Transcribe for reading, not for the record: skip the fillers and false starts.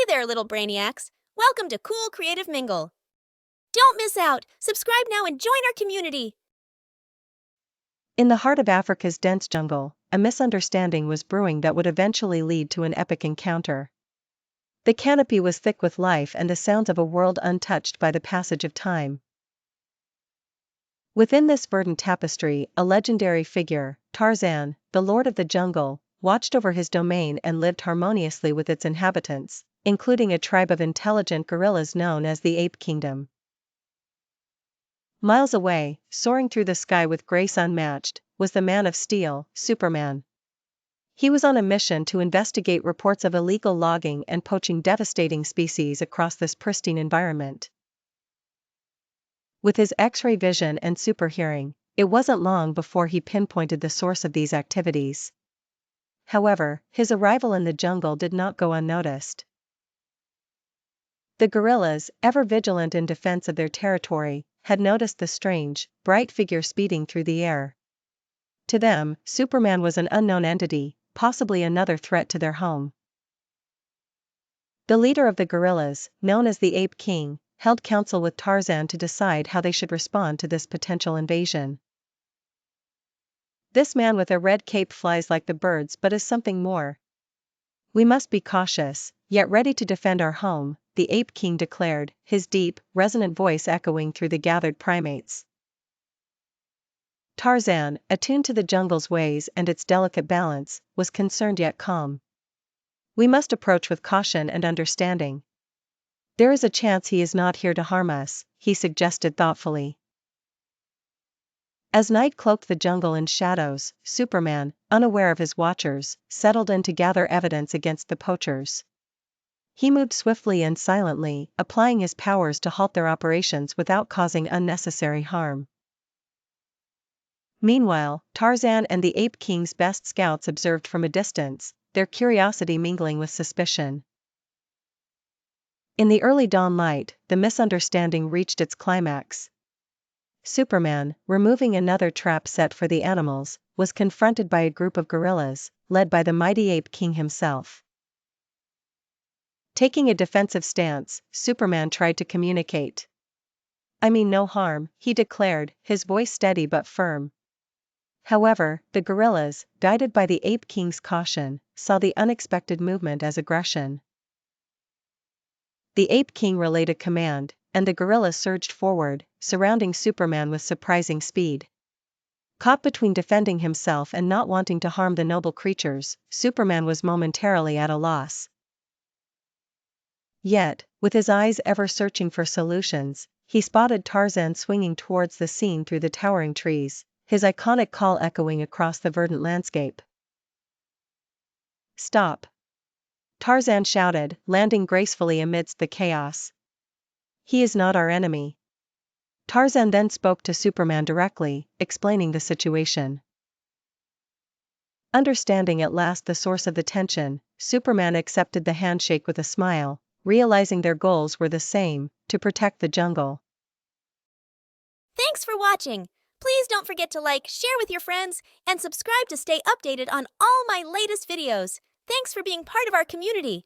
there, little brainiacs. Welcome to Kool Kreative Mingle. Don't miss out. Subscribe now and join our community. In the heart of Africa's dense jungle, a misunderstanding was brewing that would eventually lead to an epic encounter. The canopy was thick with life and the sounds of a world untouched by the passage of time. Within this verdant tapestry, a legendary figure, Tarzan, the lord of the jungle, watched over his domain and lived harmoniously with its inhabitants, including a tribe of intelligent gorillas known as the Ape Kingdom. Miles away, soaring through the sky with grace unmatched, was the Man of Steel, Superman. He was on a mission to investigate reports of illegal logging and poaching devastating species across this pristine environment. With his X-ray vision and super hearing, it wasn't long before he pinpointed the source of these activities. However, his arrival in the jungle did not go unnoticed. The gorillas, ever vigilant in defense of their territory, had noticed the strange, bright figure speeding through the air. To them, Superman was an unknown entity, possibly another threat to their home. The leader of the gorillas, known as the Ape King, held council with Tarzan to decide how they should respond to this potential invasion. "This man with a red cape flies like the birds but is something more. We must be cautious, yet ready to defend our home," the Ape King declared, his deep, resonant voice echoing through the gathered primates. Tarzan, attuned to the jungle's ways and its delicate balance, was concerned yet calm. "We must approach with caution and understanding. There is a chance he is not here to harm us," he suggested thoughtfully. As night cloaked the jungle in shadows, Superman, unaware of his watchers, settled in to gather evidence against the poachers. He moved swiftly and silently, applying his powers to halt their operations without causing unnecessary harm. Meanwhile, Tarzan and the Ape King's best scouts observed from a distance, their curiosity mingling with suspicion. In the early dawn light, the misunderstanding reached its climax. Superman, removing another trap set for the animals, was confronted by a group of gorillas, led by the mighty Ape King himself. Taking a defensive stance, Superman tried to communicate. "I mean no harm," he declared, his voice steady but firm. However, the gorillas, guided by the Ape King's caution, saw the unexpected movement as aggression. The Ape King relayed a command, and the gorilla surged forward, surrounding Superman with surprising speed. Caught between defending himself and not wanting to harm the noble creatures, Superman was momentarily at a loss. Yet, with his eyes ever searching for solutions, he spotted Tarzan swinging towards the scene through the towering trees, his iconic call echoing across the verdant landscape. "Stop!" Tarzan shouted, landing gracefully amidst the chaos. "He is not our enemy." Tarzan then spoke to Superman directly, explaining the situation. Understanding at last the source of the tension, Superman accepted the handshake with a smile, realizing their goals were the same, to protect the jungle. Thanks for watching. Please don't forget to like, share with your friends, and subscribe to stay updated on all my latest videos. Thanks for being part of our community.